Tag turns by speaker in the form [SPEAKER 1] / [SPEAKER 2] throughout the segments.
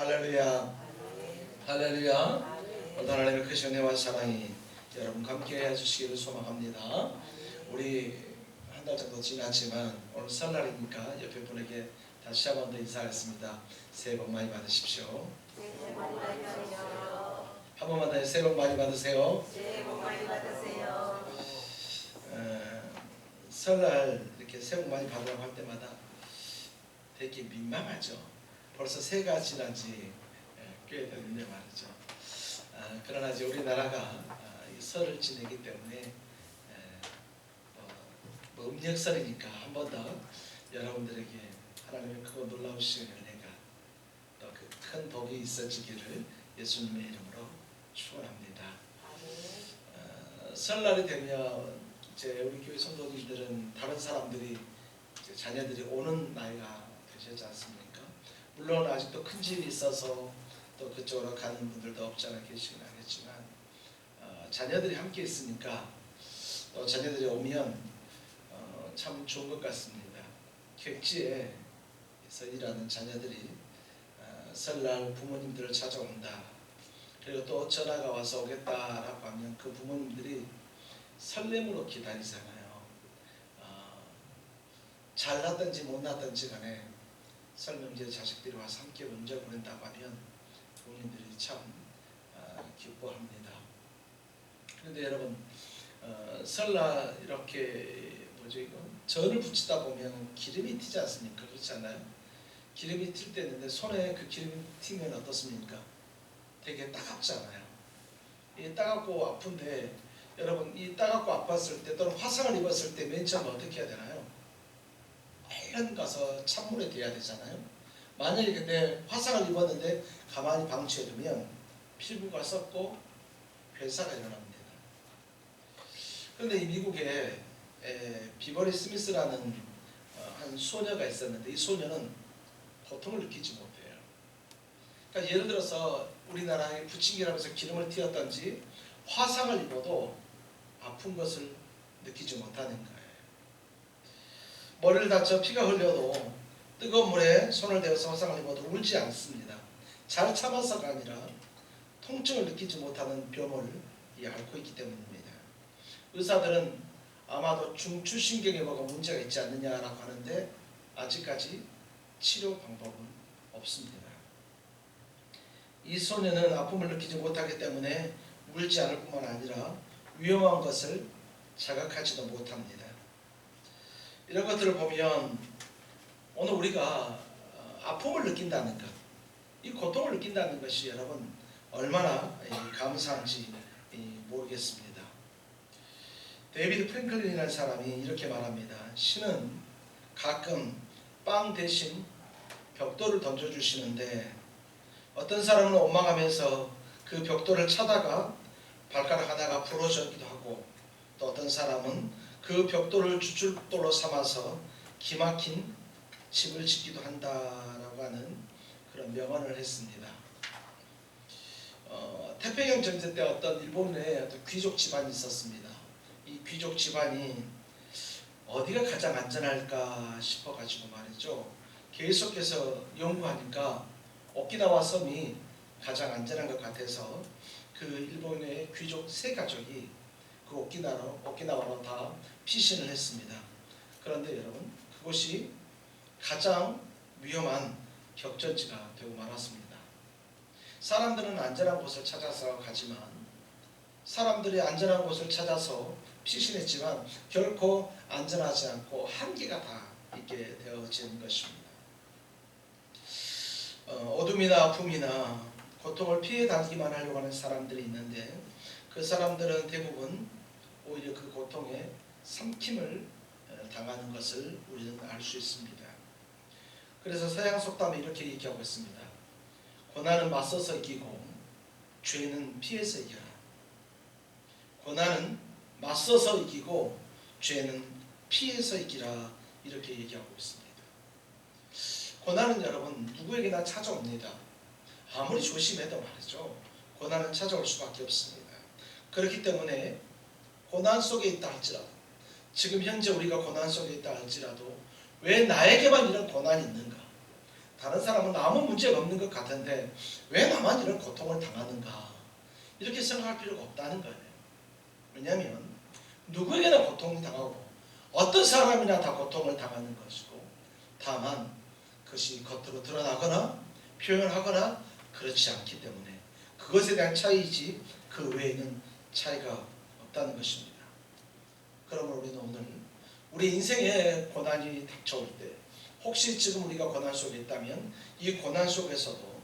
[SPEAKER 1] 할렐루야, 할렐루야. 오늘 하나님의 크신 은혜와 사랑이 여러분과 함께 해주시기를 소망합니다. 우리 한 달 정도 지났지만 오늘 설날이니까 옆에 분에게 다시 한 번 더 인사하겠습니다. 새해 복 많이 받으십시오.
[SPEAKER 2] 새해 복 많이 받으세요.
[SPEAKER 1] 한 번만 더 새해 복 많이 받으세요.
[SPEAKER 2] 새해 복 많이 받으세요.
[SPEAKER 1] 설날 이렇게 새해 복 많이 받으라고 할 때마다 되게 민망하죠. 벌써 새해가 지난지 꽤 됐는데 말이죠. 그러나 이제 우리나라가 이 설을 지내기 때문에 뭐 음력설이니까 한 번 더 여러분들에게 하나님의 크고 놀라우신 은혜가 또 그 큰 복이 있어지기를 예수님의 이름으로 축원합니다. 설날이 되면 이제 우리 교회 성도님들은 다른 사람들이 이제 자녀들이 오는 나이가 되셨지 않습니까? 물론 아직도 큰 집이 있어서 또 그쪽으로 가는 분들도 없지 않아 계시긴 하겠지만 자녀들이 함께 있으니까 또 자녀들이 오면 참 좋은 것 같습니다. 객지에서 일하는 자녀들이 설날 부모님들을 찾아온다. 그리고 또 전화가 와서 오겠다라고 하면 그 부모님들이 설렘으로 기다리잖아요. 잘 났든지 못 났든지 간에 설 명절 자식들이 와서 함께 명절 보낸다고 하면 부모님들이 참 기뻐합니다. 그런데 여러분 설날 이렇게 전을 붙이다 보면 기름이 튀지 않습니까? 그렇지 않나요? 기름이 튈 때 있는데 손에 그 기름이 튀면 어떻습니까? 되게 따갑잖아요. 이 따갑고 아픈데 여러분 이 따갑고 아팠을 때 또는 화상을 입었을 때 맨 처음 어떻게 해야 되나요? 얼른 가서 찬물에 대야 되잖아요. 만약에 근데 화상을 입었는데 가만히 방치해두면 피부가 썩고 괴사가 일어납니다. 그런데 이 미국에 비버리 스미스라는 한 소녀가 있었는데 이 소녀는 고통을 느끼지 못해요. 그러니까 예를 들어서 우리나라에 부침개라면서 기름을 튀었던지 화상을 입어도 아픈 것을 느끼지 못하는 거예요. 머리를 다쳐 피가 흘려도 뜨거운 물에 손을 대어서 화상을 입어도 울지 않습니다. 잘 참아서가 아니라 통증을 느끼지 못하는 병을 앓고 있기 때문입니다. 의사들은 아마도 중추신경에 뭐가 문제가 있지 않느냐라고 하는데 아직까지 치료 방법은 없습니다. 이 소녀는 아픔을 느끼지 못하기 때문에 울지 않을 뿐만 아니라 위험한 것을 자각하지도 못합니다. 이런 것들을 보면 오늘 우리가 아픔을 느낀다는 것, 이 고통을 느낀다는 것이 여러분 얼마나 감사한지 모르겠습니다. 데이비드 프랭클린이라는 사람이 이렇게 말합니다. 신은 가끔 빵 대신 벽돌을 던져주시는데 어떤 사람은 원망하면서 그 벽돌을 차다가 발가락 하나가 부러지기도 하고 또 어떤 사람은 그 벽돌을 주춧돌로 삼아서 기막힌 집을 짓기도 한다라고 하는 그런 명언을 했습니다. 태평양 전쟁 때 어떤 일본의 어떤 귀족 집안이 있었습니다. 이 귀족 집안이 어디가 가장 안전할까 싶어가지고 말이죠. 계속해서 연구하니까 오키나와 섬이 가장 안전한 것 같아서 그 일본의 귀족 세 가족이 그 오키나와로 다 피신을 했습니다. 그런데 여러분 그곳이 가장 위험한 격전지가 되고 말았습니다. 사람들은 안전한 곳을 찾아서 가지만 사람들이 안전한 곳을 찾아서 피신했지만 결코 안전하지 않고 한계가 다 있게 되어지는 것입니다. 어둠이나 아픔이나 고통을 피해 다니기만 하려고 하는 사람들이 있는데 그 사람들은 대부분 오히려 그 고통에 삼킴을 당하는 것을 우리는 알 수 있습니다. 그래서 서양 속담에 이렇게 얘기하고 있습니다. 고난은 맞서서 이기고 죄는 피해서 이겨라. 고난은 맞서서 이기고 죄는 피해서 이기라 이렇게 얘기하고 있습니다. 고난은 여러분 누구에게나 찾아옵니다. 아무리 조심해도 말이죠. 고난은 찾아올 수밖에 없습니다. 그렇기 때문에 고난 속에 있다 할지라도 지금 현재 우리가 고난 속에 있다 할지라도 왜 나에게만 이런 고난이 있는가? 다른 사람은 아무 문제가 없는 것 같은데 왜 나만 이런 고통을 당하는가 이렇게 생각할 필요가 없다는 거예요. 왜냐하면 누구에게나 고통이 당하고 어떤 사람이나 다 고통을 당하는 것이고 다만 그것이 겉으로 드러나거나 표현하거나 그렇지 않기 때문에 그것에 대한 차이이지 그 외에는 차이가 없다는 것입니다. 그러므로 우리는 오늘 우리 인생에 고난이 닥쳐올 때 혹시 지금 우리가 고난 속에 있다면 이 고난 속에서도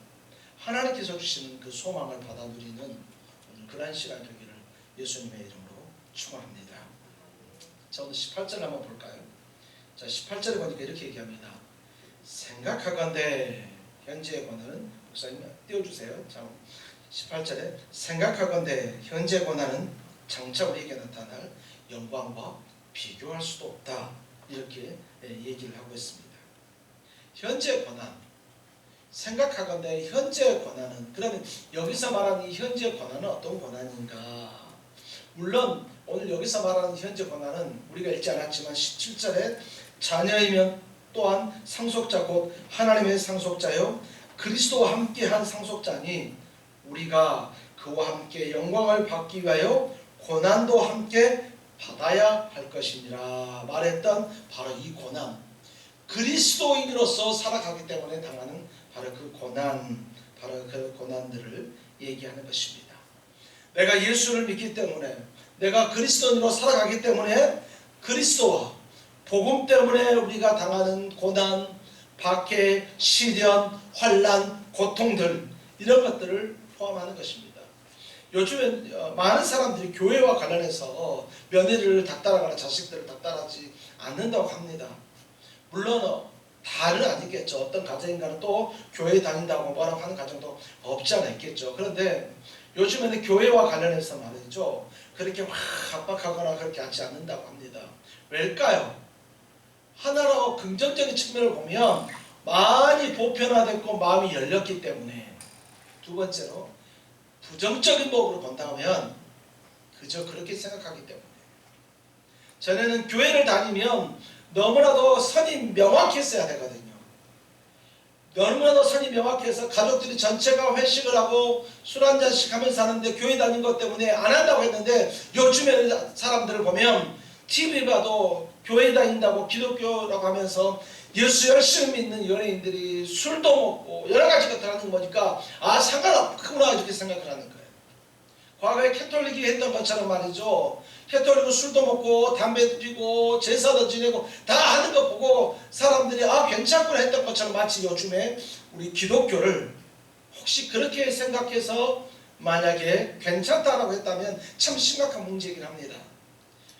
[SPEAKER 1] 하나님께서 주시는 그 소망을 받아 누리는 오늘 그러한 시간 되기를 예수님의 이름으로 축원합니다. 자, 오늘 18절 한번 볼까요? 자, 18절에 보니까 이렇게 얘기합니다. 생각하건대 현재의 고난은 목사님 띄워주세요. 자, 18절에 생각하건대 현재 고난은 장차 우리에게 나타날 영광과 비교할 수도 없다 이렇게 얘기를 하고 있습니다. 현재 고난 생각하건대 현재 고난은 그러면 여기서 말하는 이 현재 고난은 어떤 고난인가? 물론 오늘 여기서 말하는 현재 고난은 우리가 읽지 않았지만 17절에 자녀이면 또한 상속자 곧 하나님의 상속자요 그리스도와 함께한 상속자니 우리가 그와 함께 영광을 받기 위하여 고난도 함께 받아야 할 것이니라 말했던 바로 이 고난 그리스도인으로서 살아가기 때문에 당하는 바로 그 고난 바로 그 고난들을 얘기하는 것입니다. 내가 예수를 믿기 때문에 내가 그리스도인으로 살아가기 때문에 그리스도와 복음 때문에 우리가 당하는 고난, 박해, 시련, 환난, 고통들 이런 것들을 포함하는 것입니다. 요즘엔 많은 사람들이 교회와 관련해서 며느리를 닥달하거나 자식들을 닥달하지 않는다고 합니다. 물론 다는 아니겠죠. 어떤 가정인가는 또 교회 다닌다고 뭐라고 하는 가정도 없지 않아 있겠죠. 그런데 요즘에는 교회와 관련해서 말이죠. 그렇게 확 압박하거나 그렇게 하지 않는다고 합니다. 왜일까요? 하나로 긍정적인 측면을 보면 많이 보편화됐고 마음이 열렸기 때문에 두 번째로 부정적인 부분으로 본다면 그저 그렇게 생각하기 때문에 전에는 교회를 다니면 너무나도 선이 명확했어야 되거든요. 너무나도 선이 명확해서 가족들이 전체가 회식을 하고 술 한잔씩 하면서 하는데 교회 다닌 것 때문에 안 한다고 했는데 요즘에는 사람들을 보면 TV 봐도 교회 다닌다고 기독교라고 하면서 예수 열심히 믿는 연예인들이 술도 먹고 여러 가지 것들 하는 거 보니까 아 상관없구나 이렇게 생각을 하는 거예요. 과거에 캐톨릭이 했던 것처럼 말이죠. 캐톨릭은 술도 먹고 담배도 피고 제사도 지내고 다 하는 거 보고 사람들이 아 괜찮구나 했던 것처럼 마치 요즘에 우리 기독교를 혹시 그렇게 생각해서 만약에 괜찮다라고 했다면 참 심각한 문제이긴 합니다.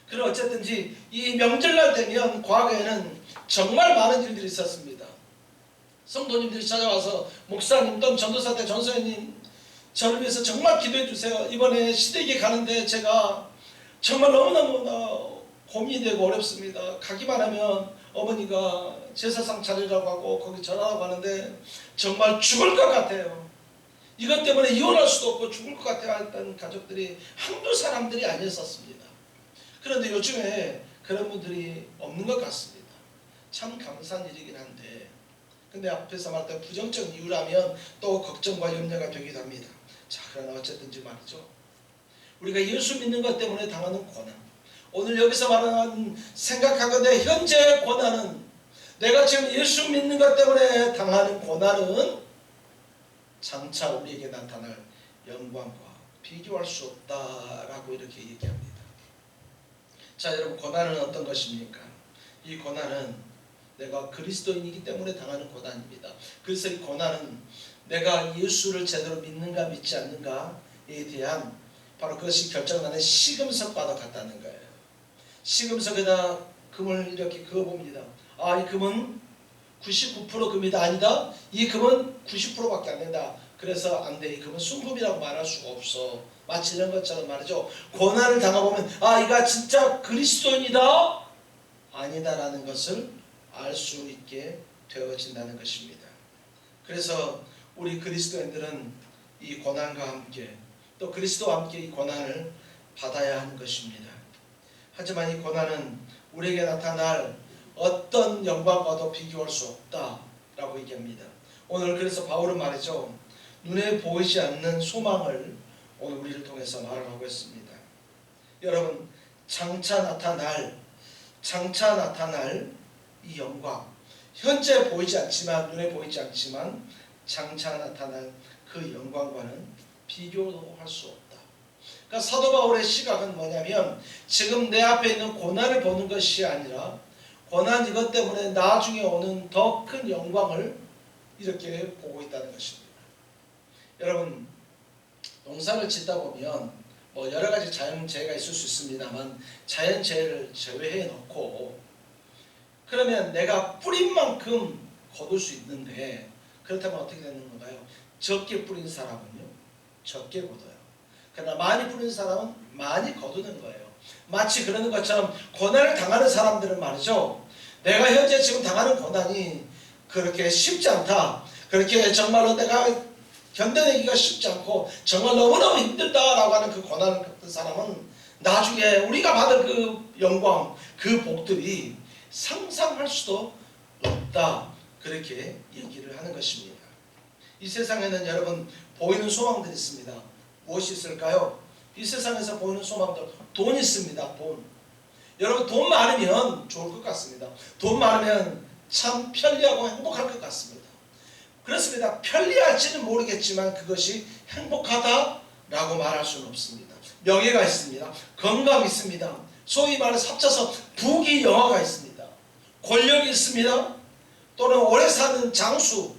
[SPEAKER 1] 그럼 어쨌든지 이 명절날 되면 과거에는 정말 많은 일들이 있었습니다. 성도님들이 찾아와서 목사님 또는 전도사 때 전소연님 저를 위해서 정말 기도해 주세요. 이번에 시댁에 가는데 제가 정말 너무너무 고민이 되고 어렵습니다. 가기만 하면 어머니가 제사상 차리라고 하고 거기 전화하고 하는데 정말 죽을 것 같아요. 이것 때문에 이혼할 수도 없고 죽을 것 같아요 했던 가족들이 한두 사람들이 아니었었습니다. 그런데 요즘에 그런 분들이 없는 것 같습니다. 참 감사한 일이긴 한데 근데 앞에서 말했던 부정적 이유라면 또 걱정과 염려가 되기도 합니다. 자, 그러나 어쨌든지 말이죠. 우리가 예수 믿는 것 때문에 당하는 고난 오늘 여기서 말하는 생각하건대 현재의 고난은 내가 지금 예수 믿는 것 때문에 당하는 고난은 장차 우리에게 나타날 영광과 비교할 수 없다라고 이렇게 얘기합니다. 자, 여러분 고난은 어떤 것입니까? 이 고난은 내가 그리스도인이기 때문에 당하는 고난입니다. 그래서 이 고난은 내가 예수를 제대로 믿는가 믿지 않는가에 대한 바로 그것이 결정나는 시금석과도 같다는 거예요. 시금석에다 금을 이렇게 그어봅니다. 아, 이 금은 99% 금이다. 아니다. 이 금은 90%밖에 안 된다. 그래서 안 돼. 이 금은 순금이라고 말할 수가 없어. 마치 이런 것처럼 말이죠. 고난을 당해보면 아, 이가 진짜 그리스도인이다. 아니다라는 것을 알 수 있게 되어진다는 것입니다. 그래서 우리 그리스도인들은 이 고난과 함께 또 그리스도와 함께 이 고난을 받아야 하는 것입니다. 하지만 이 고난은 우리에게 나타날 어떤 영광과도 비교할 수 없다라고 얘기합니다. 오늘 그래서 바울은 말이죠, 눈에 보이지 않는 소망을 오늘 우리를 통해서 말하고 있습니다. 여러분, 장차 나타날 이 영광, 현재 보이지 않지만, 눈에 보이지 않지만 장차 나타날 그 영광과는 비교도 할 수 없다. 그러니까 사도 바울의 시각은 뭐냐면, 지금 내 앞에 있는 고난을 보는 것이 아니라 고난 이것 때문에 나중에 오는 더 큰 영광을 이렇게 보고 있다는 것입니다. 여러분, 농사를 짓다 보면 뭐 여러 가지 자연재해가 있을 수 있습니다만, 자연재해를 제외해 놓고 그러면 내가 뿌린 만큼 거둘 수 있는데, 그렇다면 어떻게 되는 건가요? 적게 뿌린 사람은요, 적게 거둬요. 그러나 많이 뿌린 사람은 많이 거두는 거예요. 마치 그러는 것처럼 고난을 당하는 사람들은 말이죠, 내가 현재 지금 당하는 고난이 그렇게 쉽지 않다, 그렇게 정말로 내가 견뎌내기가 쉽지 않고 정말 너무너무 힘들다라고 하는 그 고난을 겪는 사람은 나중에 우리가 받을 그 영광, 그 복들이 상상할 수도 없다, 그렇게 얘기를 하는 것입니다. 이 세상에는 여러분, 보이는 소망들이 있습니다. 무엇이 있을까요? 이 세상에서 보이는 소망들, 돈 있습니다. 돈. 여러분, 돈 많으면 좋을 것 같습니다. 돈 많으면 참 편리하고 행복할 것 같습니다. 그렇습니다. 편리할지는 모르겠지만 그것이 행복하다라고 말할 수는 없습니다. 명예가 있습니다. 건강이 있습니다. 소위 말해서 합쳐서 부귀영화가 있습니다. 권력이 있습니다. 또는 오래 사는 장수,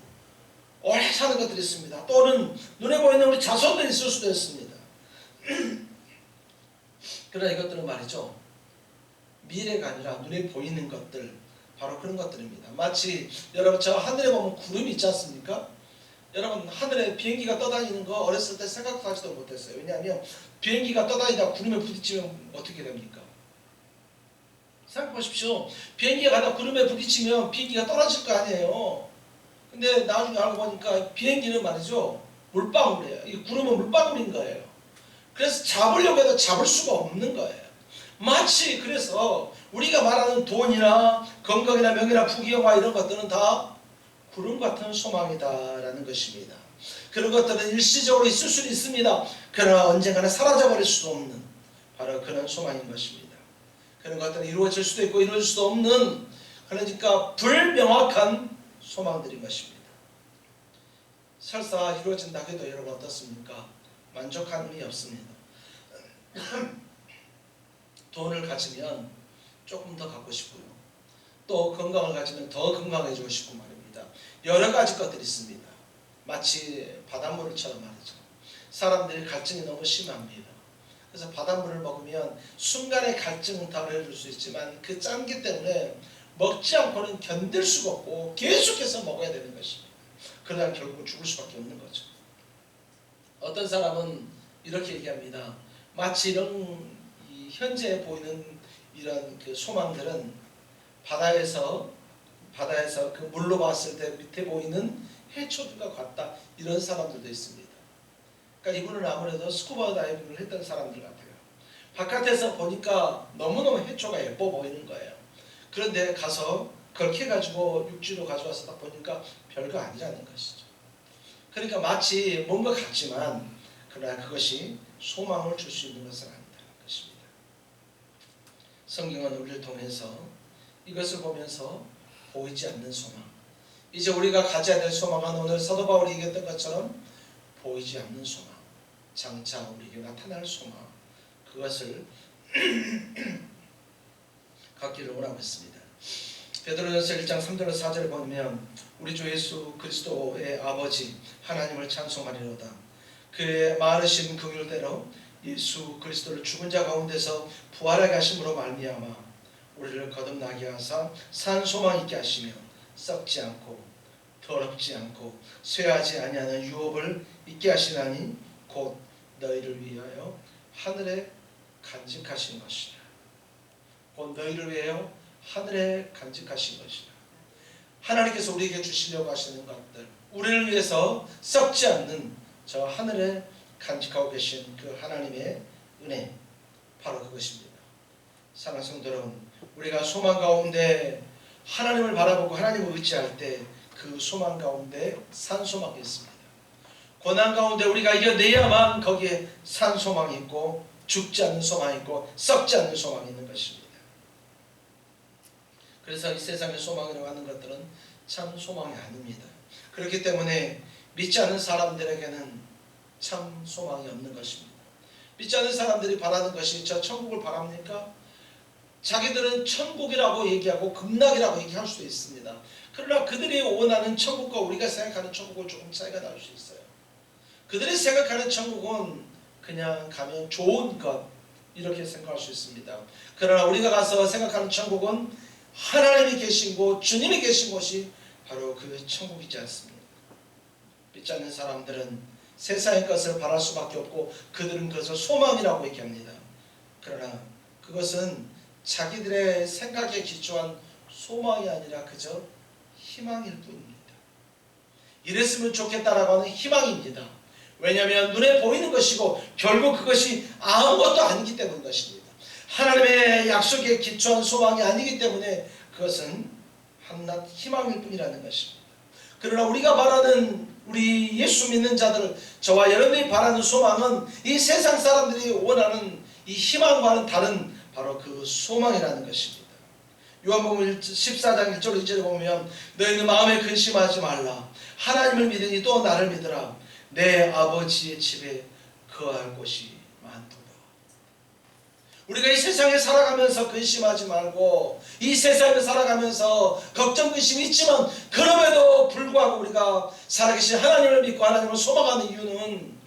[SPEAKER 1] 오래 사는 것들이 있습니다. 또는 눈에 보이는 우리 자손들이 있을 수도 있습니다. 그러나 이것들은 말이죠, 미래가 아니라 눈에 보이는 것들, 바로 그런 것들입니다. 마치 여러분, 저 하늘에 보면 구름이 있지 않습니까? 여러분, 하늘에 비행기가 떠다니는 거 어렸을 때 생각도 하지도 못했어요. 왜냐하면 비행기가 떠다니다 구름에 부딪히면 어떻게 됩니까? 생각해보십시오. 비행기가 가다 구름에 부딪히면 비행기가 떨어질 거 아니에요. 근데 나중에 알고 보니까 비행기는 말이죠, 물방울이에요. 이 구름은 물방울인 거예요. 그래서 잡으려고 해도 잡을 수가 없는 거예요. 마치 그래서 우리가 말하는 돈이나 건강이나 명예나 부귀영화 이런 것들은 다 구름 같은 소망이다라는 것입니다. 그런 것들은 일시적으로 있을 수는 있습니다. 그러나 언젠가는 사라져버릴 수 없는 바로 그런 소망인 것입니다. 그런 것들은 이루어질 수도 있고 이루어질 수도 없는, 그러니까 불명확한 소망들인 것입니다. 설사 이루어진다 해도 여러분 어떻습니까? 만족함이 없습니다. 돈을 가지면 조금 더 갖고 싶고요. 또 건강을 가지면 더 건강해지고 싶고 말입니다. 여러 가지 것들이 있습니다. 마치 바닷물처럼 말이죠. 사람들이 갈증이 너무 심합니다. 그래서 바닷물을 먹으면 순간의 갈증은 덜해줄 수 있지만 그 짠기 때문에 먹지 않고는 견딜 수가 없고 계속해서 먹어야 되는 것입니다. 그러다 결국 죽을 수밖에 없는 거죠. 어떤 사람은 이렇게 얘기합니다. 마치 이런 현재 보이는 이런 그 소망들은 바다에서 그 물로 봤을 때 밑에 보이는 해초들과 같다, 이런 사람들도 있습니다. 그러니까 이분은 아무래도 스쿠버 다이빙을 했던 사람들 같아요. 바깥에서 보니까 너무너무 해초가 예뻐 보이는 거예요. 그런데 가서 그걸 캐가지고 육지로 가져와서 딱 보니까 별거 아니라는 것이죠. 그러니까 마치 뭔가 같지만 그러나 그것이 소망을 줄 수 있는 것은 아니다는 것입니다. 성경은 우리를 통해서 이것을 보면서 보이지 않는 소망, 이제 우리가 가져야 될 소망은 오늘 사도 바울이 얘기했던 것처럼 보이지 않는 소망, 장차 우리에게 나타날 소망, 그것을 갖기를 원하고 있습니다. 베드로전서 1장 3절로 4절을 보면 우리 주 예수 그리스도의 아버지 하나님을 찬송하리로다. 그의 많으신 긍휼대로 예수 그리스도를 죽은 자 가운데서 부활하게 하심으로 말미암아 우리를 거듭나게 하사 산 소망 있게 하시며 썩지 않고 더럽지 않고 쇠하지 아니하는 유업을 있게 하시나니 곧 너희를 위하여 하늘에 간직하신 것이라. 곧 너희를 위하여 하늘에 간직하신 것이라. 하나님께서 우리에게 주시려고 하시는 것들, 우리를 위해서 썩지 않는 저 하늘에 간직하고 계신 그 하나님의 은혜, 바로 그것입니다. 사랑하는 성도 여러분, 우리가 소망 가운데 하나님을 바라보고 하나님을 의지할 때 그 소망 가운데 산 소망이 있습니다. 고난 가운데 우리가 이겨내야만 거기에 산 소망이 있고 죽지 않는 소망이 있고 썩지 않는 소망이 있는 것입니다. 그래서 이 세상의 소망이라고 하는 것들은 참 소망이 아닙니다. 그렇기 때문에 믿지 않는 사람들에게는 참 소망이 없는 것입니다. 믿지 않는 사람들이 바라는 것이 저 천국을 바랍니까? 자기들은 천국이라고 얘기하고 극락이라고 얘기할 수도 있습니다. 그러나 그들이 원하는 천국과 우리가 생각하는 천국은 조금 차이가 날 수 있어요. 그들이 생각하는 천국은 그냥 가면 좋은 것 이렇게 생각할 수 있습니다. 그러나 우리가 가서 생각하는 천국은 하나님이 계신 곳, 주님이 계신 곳이 바로 그 천국이지 않습니까? 믿지 않는 사람들은 세상의 것을 바랄 수밖에 없고 그들은 그것을 소망이라고 얘기합니다. 그러나 그것은 자기들의 생각에 기초한 소망이 아니라 그저 희망일 뿐입니다. 이랬으면 좋겠다라고 하는 희망입니다. 왜냐하면 눈에 보이는 것이고 결국 그것이 아무것도 아니기 때문인 것입니다. 하나님의 약속에 기초한 소망이 아니기 때문에 그것은 한낱 희망일 뿐이라는 것입니다. 그러나 우리가 바라는 우리 예수 믿는 자들, 저와 여러분들이 바라는 소망은 이 세상 사람들이 원하는 이 희망과는 다른 바로 그 소망이라는 것입니다. 요한복음 14장 1절 2절에 보면 너희는 마음에 근심하지 말라. 하나님을 믿으니 또 나를 믿으라. 내 아버지의 집에 거할 곳이 많도다. 우리가 이 세상에 살아가면서 근심하지 말고 이 세상에 살아가면서 걱정 근심이 있지만 그럼에도 불구하고 우리가 살아계신 하나님을 믿고 하나님을 소망하는 이유는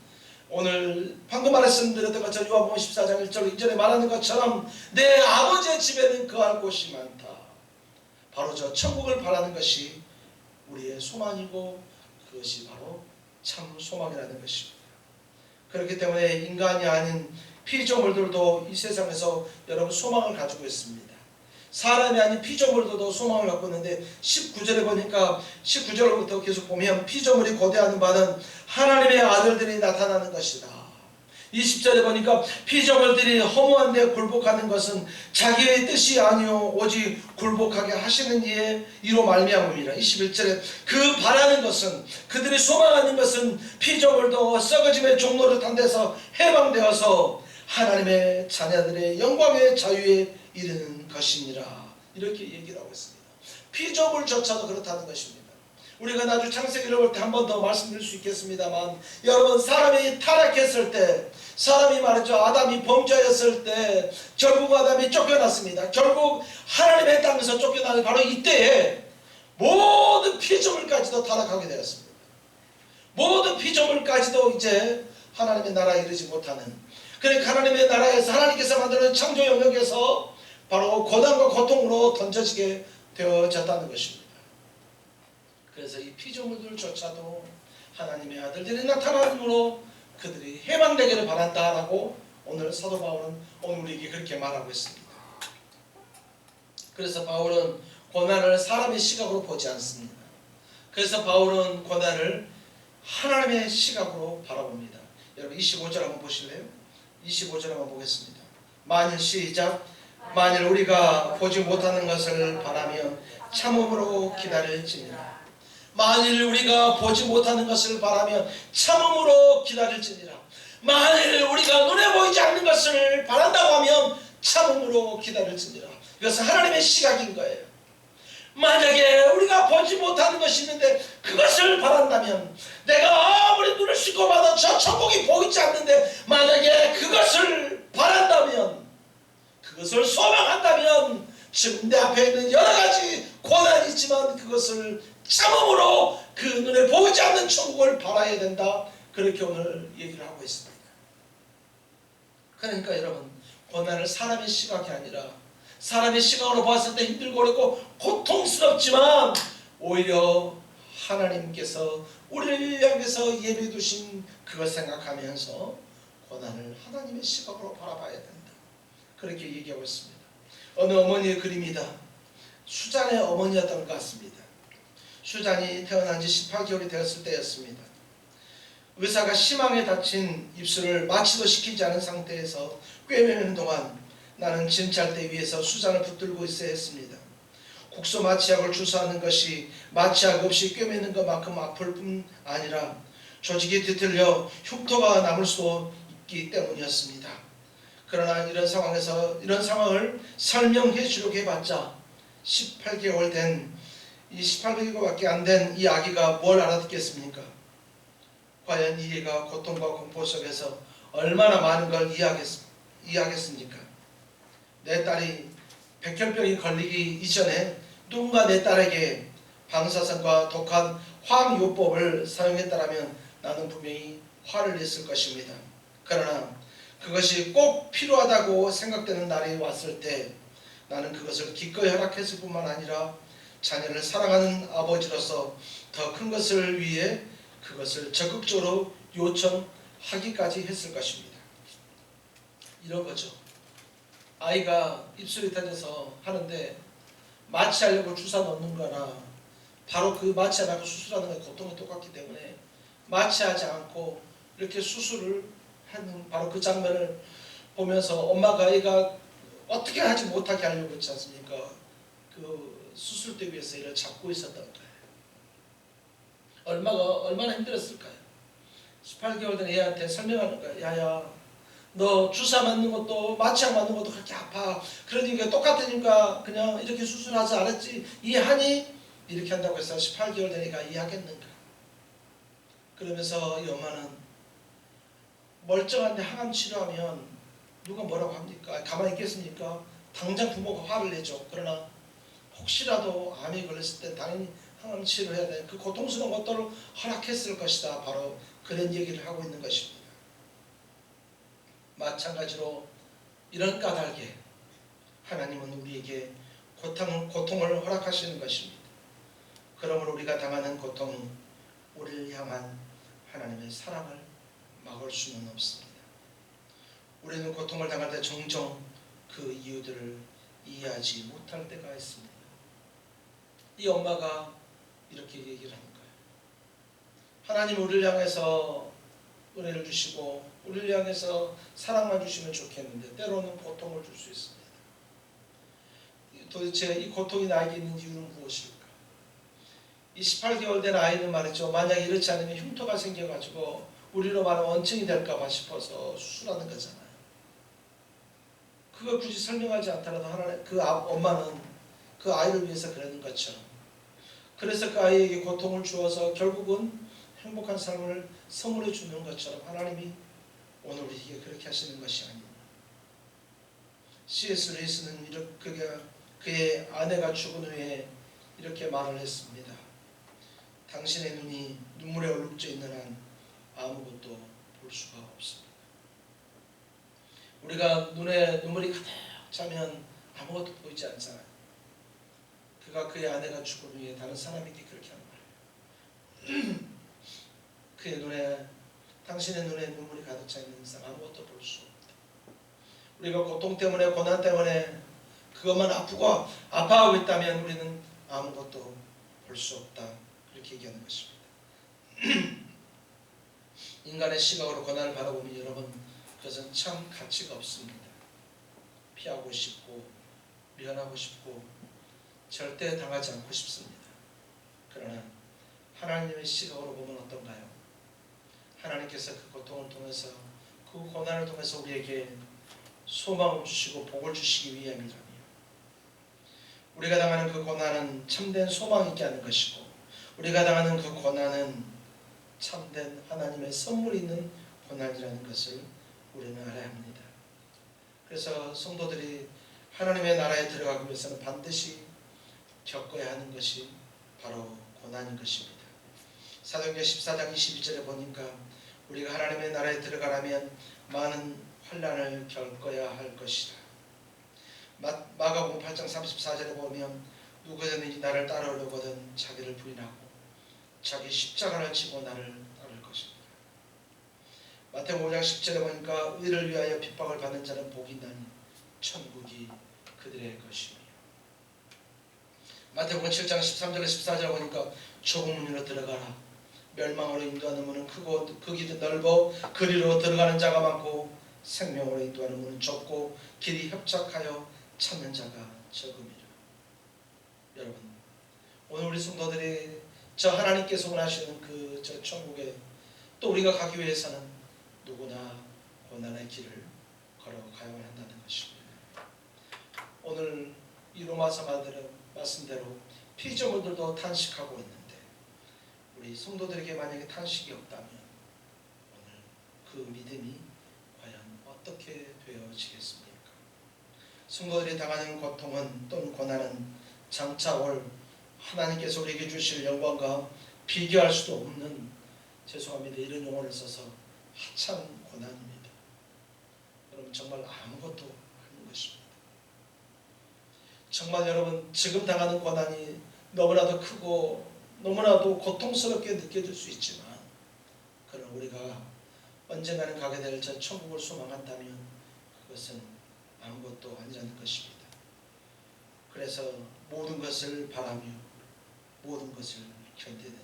[SPEAKER 1] 오늘 방금 말씀드렸던 것처럼 요한복음 14장 1절 2절에 말하는 것처럼 내 아버지의 집에는 거할 곳이 많다. 바로 저 천국을 바라는 것이 우리의 소망이고 그것이 바로 참 소망이라는 것입니다. 그렇기 때문에 인간이 아닌 피조물들도 이 세상에서 여러분 소망을 가지고 있습니다. 사람이 아닌 피조물들도 소망을 갖고 있는데 19절에 보니까 19절부터 계속 보면 피조물이 고대하는 바는 하나님의 아들들이 나타나는 것이다. 20절에 보니까 피조물들이 허무한 데 굴복하는 것은 자기의 뜻이 아니요 오직 굴복하게 하시는 이의 이로 말미암음이라. 21절에 그 바라는 것은 그들이 소망하는 것은 피조물도 썩어짐의 종로를 탄 데서 해방되어서 하나님의 자녀들의 영광의 자유에 이르는 것이니라. 이렇게 얘기를 하고 있습니다. 피조물조차도 그렇다는 것입니다. 우리가 나중에 창세기를 볼 때 한 번 더 말씀드릴 수 있겠습니다만 여러분 사람이 타락했을 때 사람이 말이죠 아담이 범죄했을 때 결국 아담이 쫓겨났습니다. 결국 하나님의 땅에서 쫓겨나는 바로 이때에 모든 피조물까지도 타락하게 되었습니다. 모든 피조물까지도 이제 하나님의 나라에 이르지 못하는 그러니까 하나님의 나라에서 하나님께서 만드는 창조 영역에서 바로 고난과 고통으로 던져지게 되어졌다는 것입니다. 그래서 이 피조물들조차도 하나님의 아들들이 나타남으로 그들이 해방되기를 바란다라고 오늘 사도 바울은 오늘 우리에게 그렇게 말하고 있습니다. 그래서 바울은 고난을 사람의 시각으로 보지 않습니다. 그래서 바울은 고난을 하나님의 시각으로 바라봅니다. 여러분 25절 한번 보실래요? 25절 한번 보겠습니다. 만일 시작 만일 우리가 보지 못하는 것을 바라면 참음으로 기다릴지니라. 만일 우리가 보지 못하는 것을 바라면 참음으로 기다릴지니라. 만일 우리가 눈에 보이지 않는 것을 바란다고 하면 참음으로 기다릴지니라. 이것은 하나님의 시각인 거예요. 만약에 우리가 보지 못하는 것이 있는데 그것을 바란다면 내가 아무리 눈을 씻고 봐도 저 천국이 보이지 않는데 만약에 그것을 바란다면 그것을 소망한다면 지금 내 앞에 있는 여러 가지 고난이 있지만 그것을 참음으로 그 눈에 보이지 않는 천국을 바라야 된다. 그렇게 오늘 얘기를 하고 있습니다. 그러니까 여러분 고난을 사람의 시각이 아니라 사람의 시각으로 봤을 때 힘들고 어렵고 고통스럽지만 오히려 하나님께서 우리를 향해서 예비해 두신 그걸 생각하면서 고난을 하나님의 시각으로 바라봐야 된다. 그렇게 얘기하고 있습니다. 어느 어머니의 그림이다. 수잔의 어머니였던 것 같습니다. 수잔이 태어난 지 18개월이 되었을 때였습니다. 의사가 심하게 다친 입술을 마취도 시키지 않은 상태에서 꽤 몇 년 동안 나는 진찰대 위에서 수잔을 붙들고 있어야 했습니다. 국소 마취약을 주사하는 것이 마취약 없이 꿰매는 것만큼 아플 뿐 아니라 조직이 뒤틀려 흉터가 남을 수도 있기 때문이었습니다. 그러나 이런 상황을 설명해 주려고 해봤자 18개월 된 이 18개월밖에 안 된 이 아기가 뭘 알아듣겠습니까? 과연 이 애가 고통과 공포 속에서 얼마나 많은 걸 이해하겠습니까? 내 딸이 백혈병이 걸리기 이전에 누군가 내 딸에게 방사선과 독한 화학요법을 사용했다면 나는 분명히 화를 냈을 것입니다. 그러나 그것이 꼭 필요하다고 생각되는 날이 왔을 때 나는 그것을 기꺼이 허락했을 뿐만 아니라 자녀를 사랑하는 아버지로서 더 큰 것을 위해 그것을 적극적으로 요청하기까지 했을 것입니다. 이런 거죠. 아이가 입술이 터져서 하는데 마취하려고 주사 넣는 거나 바로 그 마취하라고 수술하는 게 고통이 똑같기 때문에 마취하지 않고 이렇게 수술을 하는 바로 그 장면을 보면서 엄마가 아이가 어떻게 하지 못하게 하려고 했지 않습니까? 그 수술대 위에서 이를 잡고 있었던 거예요. 얼마나 힘들었을까요? 18개월 된 애한테 설명하는 거예요. 야야, 너 주사 맞는 것도 마취약 맞는 것도 그렇게 아파. 그러니까 똑같으니까 그냥 이렇게 수술하지 않았지. 이해하니? 이렇게 한다고 해서 18개월 된 애가 이해하겠는가? 그러면서 이 엄마는 멀쩡한데 항암 치료하면 누가 뭐라고 합니까? 가만히 있겠습니까? 당장 부모가 화를 내죠. 그러나 혹시라도 암이 걸렸을 때 당연히 항암 치료해야 돼. 그 고통스러운 것들을 허락했을 것이다. 바로 그런 얘기를 하고 있는 것입니다. 마찬가지로 이런 까닭에 하나님은 우리에게 고통을 허락하시는 것입니다. 그러므로 우리가 당하는 고통이 우리를 향한 하나님의 사랑을 막을 수는 없습니다. 우리는 고통을 당할 때 종종 그 이유들을 이해하지 못할 때가 있습니다. 이 엄마가 이렇게 얘기를 하는 거예요. 하나님 우리를 향해서 은혜를 주시고 우리를 향해서 사랑만 주시면 좋겠는데 때로는 고통을 줄 수 있습니다. 도대체 이 고통이 나에게 있는 이유는 무엇일까? 이 18개월 된 아이는 말이죠. 만약에 이렇지 않으면 흉터가 생겨가지고 우리로 말하면 원증이 될까봐 싶어서 수술하는 거잖아요. 그걸 굳이 설명하지 않더라도 하나님, 그 엄마는 그 아이를 위해서 그러는 것처럼, 그래서 그 아이에게 고통을 주어서 결국은 행복한 삶을 선물해 주는 것처럼 하나님이 오늘 우리에게 그렇게 하시는 것이 아닙니다. C.S. 루이스는 그의 아내가 죽은 후에 이렇게 말을 했습니다. 당신의 눈이 눈물에 얼룩져 있는 한 아무것도 볼 수가 없습니다. 우리가 눈에 눈물이 가득 차면 아무것도 보이지 않잖아요. 그의 아내가 죽은 후에 다른 사람에게 그렇게 하는 말이에요. 그의 눈에, 당신의 눈에 눈물이 가득 차 있는 이상 아무것도 볼 수 없다. 우리가 고통 때문에, 고난 때문에 그것만 아파하고 있다면 우리는 아무것도 볼 수 없다. 그렇게 얘기하는 것입니다. 인간의 시각으로 고난을 바라보면 여러분, 그것은 참 가치가 없습니다. 피하고 싶고 미안하고 싶고 절대 당하지 않고 싶습니다. 그러나 하나님의 시각으로 보면 어떤가요? 하나님께서 그 고통을 통해서, 그 고난을 통해서 우리에게 소망을 주시고 복을 주시기 위함이라며, 우리가 당하는 그 고난은 참된 소망이 있게 하는 것이고, 우리가 당하는 그 고난은 참된 하나님의 선물이 있는 고난이라는 것을 우리는 알아야 합니다. 그래서 성도들이 하나님의 나라에 들어가기 위해서는 반드시 겪어야 하는 것이 바로 고난인 것입니다. 사도행전 14장 22절에 보니까 우리가 하나님의 나라에 들어가려면 많은 환난을 겪어야 할 것이라. 마가복음 8장 34절에 보면 누구든지 나를 따르려거든 자기를 부인하고 자기 십자가를 지고 나를 따를 것입니다. 마태복음 5장 10절에 보니까 의를 위하여 핍박을 받는 자는 복이 나니 천국이 그들의 것이며, 마태복음 7장 13절에 14절에 보니까 좁은 문으로 들어가라. 멸망으로 인도하는 문은 크고 그 길이 넓어 그리로 들어가는 자가 많고 생명으로 인도하는 문은 좁고 길이 협착하여 찾는 자가 적음이라. 여러분, 오늘 우리 성도들이 저 하나님께서 원하시는 저 천국에 또 우리가 가기 위해서는 누구나 고난의 길을 걸어가야만 한다는 것입니다. 오늘 이 로마서 말씀대로 피조물들도 탄식하고 있는데 우리 성도들에게 만약에 탄식이 없다면 오늘 그 믿음이 과연 어떻게 되어지겠습니까? 성도들이 당하는 고통은 또는 고난은 장차 올 하나님께서 우리에게 주실 영광과 비교할 수도 없는, 죄송합니다, 이런 용어를 써서 하찮은 고난입니다. 여러분, 정말 아무것도 아닌 것입니다. 정말 여러분, 지금 당하는 고난이 너무나도 크고 너무나도 고통스럽게 느껴질 수 있지만 그러나 우리가 언젠가는 가게 될 저 천국을 소망한다면 그것은 아무것도 아니라는 것입니다. 그래서 모든 것을 바라며 모든 것을 견디느니라.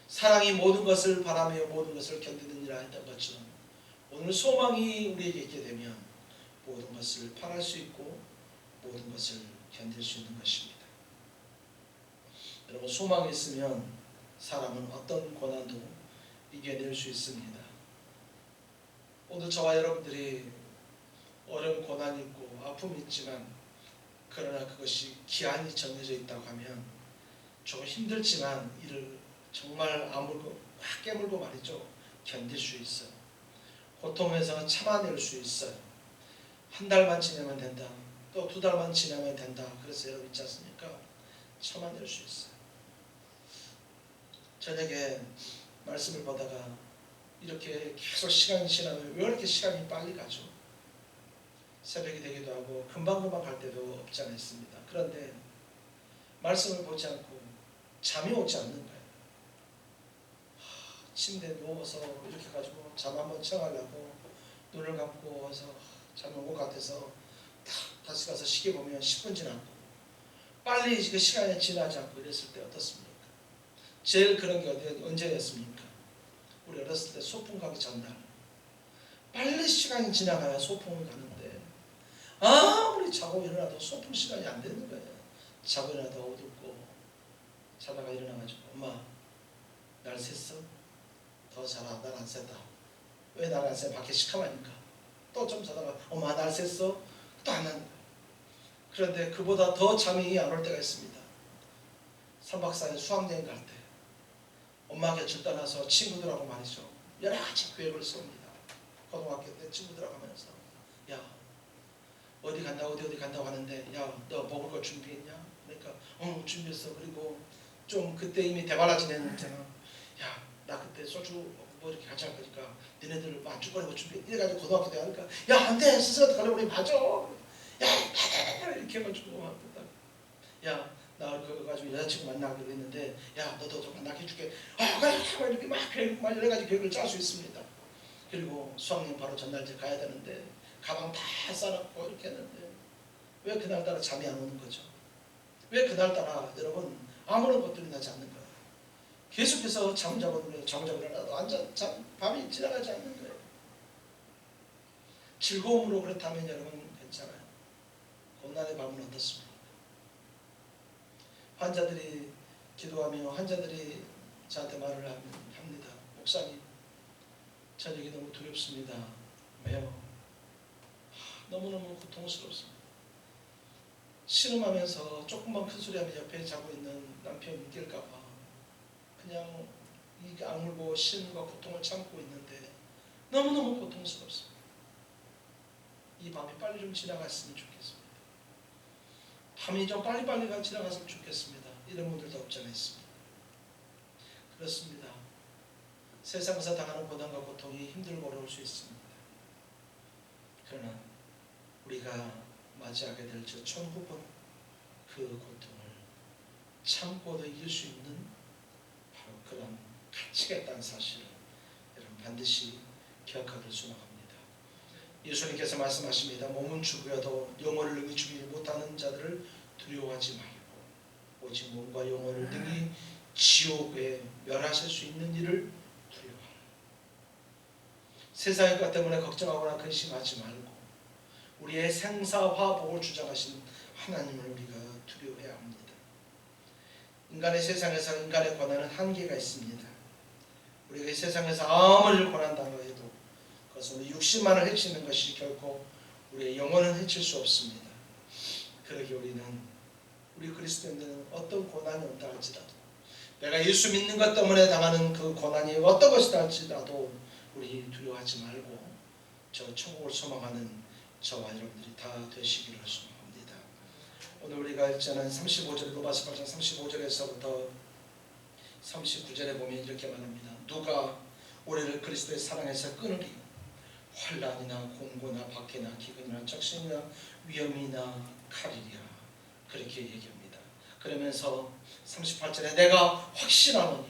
[SPEAKER 1] 사랑이 모든 것을 바라며 모든 것을 견디느니라 했던 것처럼 오늘 소망이 우리에게 있게 되면 모든 것을 바랄 수 있고 모든 것을 견딜 수 있는 것입니다. 여러분, 소망이 있으면 사람은 어떤 고난도 이겨낼 수 있습니다. 오늘 저와 여러분들이 어려운 고난이 있고 아픔이 있지만 그러나 그것이 기한이 정해져 있다고 하면 조금 힘들지만 이를 정말 아물고 확 깨물고 말이죠, 견딜 수 있어요. 고통에서 참아낼 수 있어요. 한 달만 지나면 된다, 또 두 달만 지나면 된다, 그래서 여러분 있지 않습니까? 참아낼 수 있어요. 저녁에 말씀을 보다가 이렇게 계속 시간이 지나면 왜 이렇게 시간이 빨리 가죠? 새벽이 되기도 하고 금방금방 갈 때도 없지 않아 있습니다. 그런데 말씀을 보지 않고 잠이 오지 않는 거예요. 침대에 누워서 이렇게 가지고 잠 한번 청하려고 눈을 감고 와서 잠이 온 것 같아서 다시 가서 시계 보면 10분 지났고 빨리 그 시간이 지나지 않고 이랬을 때 어떻습니까? 제일 그런 게 언제였습니까? 우리 어렸을 때 소풍 가기 전날 빨리 시간이 지나가야 소풍을 가는데 아무리 자고 일어나도 소풍 시간이 안 되는 거예요. 자고 일어나도 어둡고 자다가 일어나가지고 엄마 날 샜어? 더 자라. 날 안 샜다. 왜 날 안 샜어? 밖에 시커하니까. 또 좀 자다가 엄마 날 샜어? 또 안 한다. 그런데 그보다 더 잠이 안 올 때가 있습니다. 3박 4일 수학여행 갈 때 엄마 곁을 떠나서 친구들하고 말이죠, 여러 가지 계획을 세웁니다. 고등학교 때 친구들하고 하면서 야 어디 간다 어디 간다고 하는데 야 너 먹을 거 준비했냐? 그러니까 준비했어. 그리고 좀 그때 이미 대바라 지냈잖아. 야 나 그때 소주 뭐 이렇게 같이 할 거니까 너네들 안주거리 뭐 준비해. 이래가지고 고등학교 때 하니까 야 안돼 스스로 가려고 우리 맞아. 야 이렇게 해가지고 막 야 나 그거 가지고 여자친구 만나기로 했는데 야 너도 좀 만나게 해줄게. 그래 이렇게 막 여러 가지 계획을 짤 수 있습니다. 그리고 수학여행 바로 전날째 가야 되는데 가방 다 싸놓고 이렇게 했는데 왜 그날따라 잠이 안 오는 거죠? 왜 그날따라 여러분 아무런 것들이 나지 않는 거예요? 계속해서 잠을 자고 일어나도 완전 밤이 지나가지 않는 거예요. 즐거움으로 그렇다면 여러분 괜찮아요. 고난의 밤은 어떻습니까? 환자들이 기도하며 환자들이 저한테 말을 합니다. 목사님, 저녁이 너무 두렵습니다. 왜요? 너무너무 고통스럽습니다. 신음하면서 조금만 큰 소리하면 옆에 자고 있는 남편이 깰까봐 그냥 이 악물고 신음과 고통을 참고 있는데 너무너무 고통스럽습니다. 이 밤이 빨리 좀 지나갔으면 좋겠습니다. 밤이 좀 빨리빨리 지나갔으면 좋겠습니다. 이런 분들도 없지 않아 있습니다. 그렇습니다. 세상에서 당하는 고난과 고통이 힘들고 어려울 수 있습니다. 그러나 우리가 맞이하게 될 저 천국은 그 고통을 참고도 이길 수 있는 바로 그런 가치가 있다는 사실을 여러분 반드시 기억하길 소망합니다. 예수님께서 말씀하십니다. 몸은 죽어도 영혼을 능히 죽이지 못하는 자들을 두려워하지 말고 오직 몸과 영혼을 능히 지옥에 멸하실 수 있는 이를 두려워하라. 세상의 것 때문에 걱정하거나 근심하지 말고 우리의 생사화복을 주장하신 하나님을 우리가 두려워해야 합니다. 인간의 세상에서 인간의 고난은 한계가 있습니다. 우리가 이 세상에서 아무리 고난당하고 해도 그것은 우리 육신만을 해치는 것이 결코 우리의 영혼은 해칠 수 없습니다. 그러기 우리 그리스도인들은 어떤 고난이 온다 할지라도, 내가 예수 믿는 것 때문에 당하는 그 고난이 어떤 것이다 할지라도 우리 두려워하지 말고 저 천국을 소망하는 저와 여러분들이 다 되시기를 소망합니다. 오늘 우리가 읽자는 35절, 로마서 8장 35절에서부터 39절에 보면 이렇게 말합니다. 누가 우리를 그리스도의 사랑에서 끊으리요? 환난이나 공고나 박해나 기근이나 적신이나 위험이나 칼이랴. 그렇게 얘기합니다. 그러면서 38절에 내가 확신하노니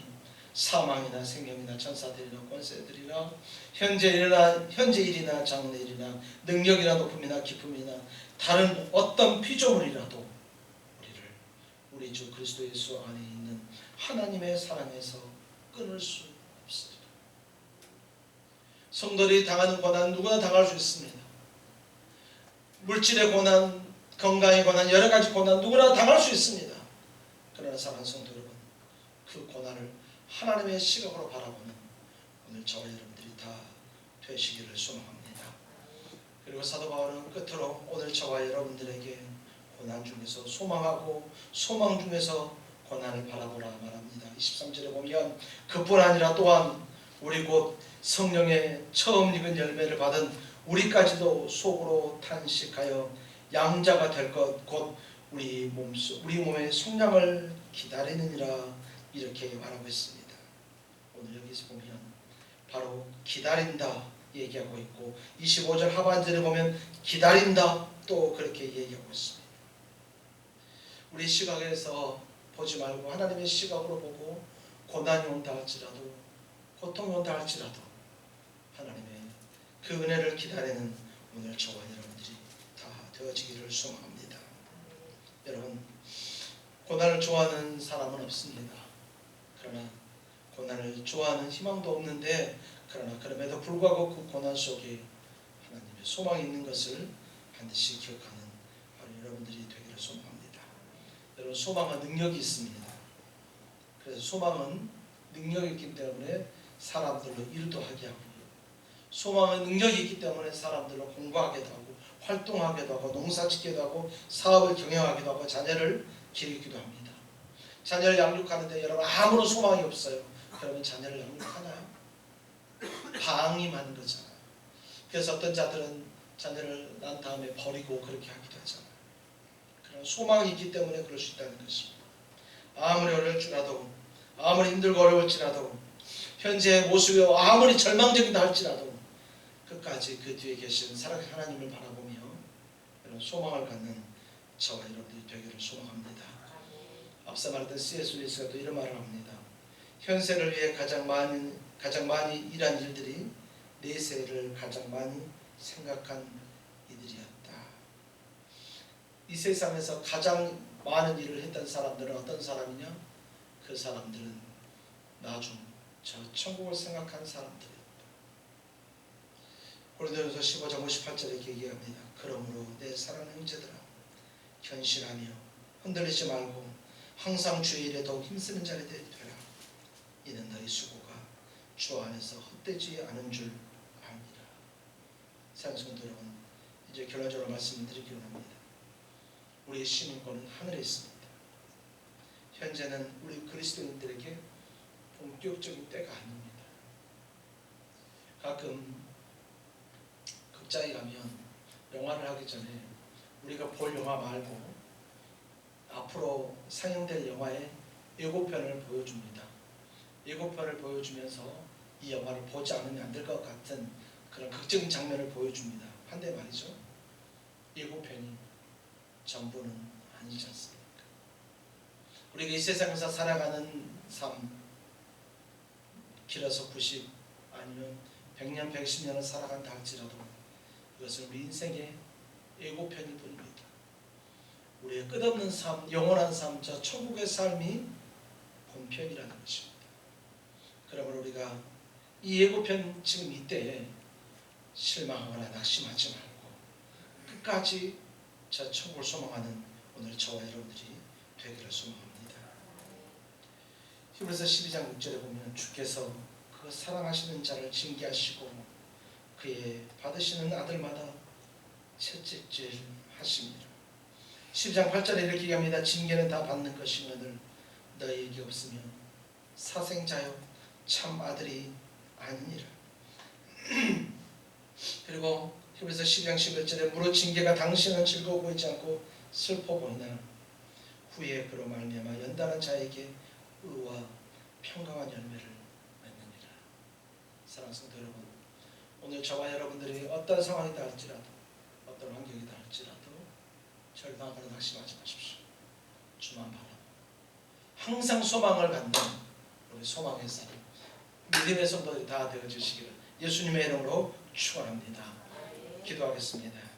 [SPEAKER 1] 사망이나 생명이나 천사들이나 권세들이나 현재 일이나 장래 일이나 능력이나 높음이나 기쁨이나 다른 어떤 피조물이라도 우리 주 그리스도 예수 안에 있는 하나님의 사랑에서 끊을 수 없습니다. 성도들이 당하는 고난 누구나 당할 수 있습니다. 물질의 고난, 건강의 고난, 여러 가지 고난 누구나 당할 수 있습니다. 그러나 사랑하는 성도 여러분, 그 고난을 하나님의 시각으로 바라보는 오늘 저와 여러분들이 다 되시기를 소망합니다. 그리고 사도 바울은 끝으로 오늘 저와 여러분들에게 고난 중에서 소망하고 소망 중에서 고난을 바라보라 말합니다. 23절에 보면 그뿐 아니라 또한 우리 곧 성령의 처음 익은 열매를 받은 우리까지도 속으로 탄식하여 양자가 될 것 곧 우리 몸의 속량을 기다리느니라 이렇게 말하고 있습니다. 오늘 여기서 보면 바로 기다린다 얘기하고 있고 25절 하반절에 보면 기다린다 또 그렇게 얘기하고 있습니다. 우리 시각에서 보지 말고 하나님의 시각으로 보고 고난이 온다 할지라도 고통이 온다 할지라도 하나님의 그 은혜를 기다리는 오늘 저와 여러분들이 다 되어지기를 소망합니다. 여러분, 고난을 좋아하는 사람은 없습니다. 그러나 고난을 좋아하는 희망도 없는데 그러나 그럼에도 불구하고 그 고난 속에 하나님의 소망이 있는 것을 반드시 기억하는 바로 여러분들이 되기를 소망합니다. 여러분, 소망은 능력이 있습니다. 그래서 소망은 능력이 있기 때문에 사람들로 일도 하게 하고 소망은 능력이 있기 때문에 사람들로 공부하기도 하고 활동하기도 하고 농사짓기도 하고 사업을 경영하기도 하고 자녀를 기르기도 합니다. 자녀를 양육하는데 여러분 아무런 소망이 없어요. 그러면 자녀를 양육하나요? 방임하는 거잖아요. 그래서 어떤 자들은 자녀를 난 다음에 버리고 그렇게 하기도 하잖아요. 그런 소망이 있기 때문에 그럴 수 있다는 것입니다. 아무리 어려울지라도 아무리 힘들고 어려울지라도 현재의 모습이 아무리 절망적이다 할지라도 끝까지 그 뒤에 계신 사랑의 하나님을 바라보며 이런 소망을 갖는 저와 여러분들이 되기를 소망합니다. 앞서 말했던 C.S. 루이스가 또 이런 말을 합니다. 현세를 위해 가장 많이 일한 일들이 내세를 가장 많이 생각한 이들이었다. 이 세상에서 가장 많은 일을 했던 사람들은 어떤 사람이냐? 그 사람들은 나중 저 천국을 생각한 사람들이었다. 고린도전서 15장 58절에 이렇게 얘기합니다. 그러므로 내 사랑하는 형제들아 견실하며 흔들리지 말고 항상 주의 일에 더욱 힘쓰는 자리 되라. 이는 너희 수고가 주 안에서 헛되지 않은 줄 압니다. 사랑하는 성도 여러분, 이제 결론적으로 말씀드리기로 합니다. 우리의 시민권은 하늘에 있습니다. 현재는 우리 그리스도인들에게 본격적인 때가 아닙니다. 가끔 극장에 가면 영화를 하기 전에 우리가 볼 영화 말고 앞으로 상영될 영화의 예고편을 보여줍니다. 예고편을 보여주면서 이 영화를 보지 않으면 안 될 것 같은 그런 극적인 장면을 보여줍니다. 한데 말이죠. 예고편이 전부는 아니지 않습니까? 우리가 이 세상에서 살아가는 삶 길어서 90 아니면 100년, 110년을 살아간다 할지라도 이것은 우리 인생의 예고편일 뿐입니다. 우리의 끝없는 삶, 영원한 삶, 저 천국의 삶이 본편이라는 것입니다. 그러므로 우리가 이 예고편 지금 이때에 실망하거나 낙심하지 말고 끝까지 저 천국을 소망하는 오늘 저와 여러분들이 되기를 소망합니다. 히브리서 12장 6절에 보면 주께서 그 사랑하시는 자를 징계하시고 그의 받으시는 아들마다 채찍질 하십니다. 12장 8절에 이렇게 얘기합니다. 징계는 다 받는 것이거늘 너희에게 없으면 사생자여 참 아들이 아니니라. 그리고 히브리서 12장 11절에 무릇 징계가 당신은 즐거워 보이지 않고 슬퍼 보이나 후에 그로 말미암아 연단한 자에게 의와 평강한 열매를 맺느니라. 사랑하는 성도 여러분, 오늘 저와 여러분들이 어떤 상황이다 할지라도 어떤 환경이다 할지라도 절망하거나 낙심하지 마십시오. 주만 바라보고 항상 소망을 갖는 우리 소망의 사람 믿음의 성도들이 다 되어주시기를 예수님의 이름으로 축원합니다. 기도하겠습니다.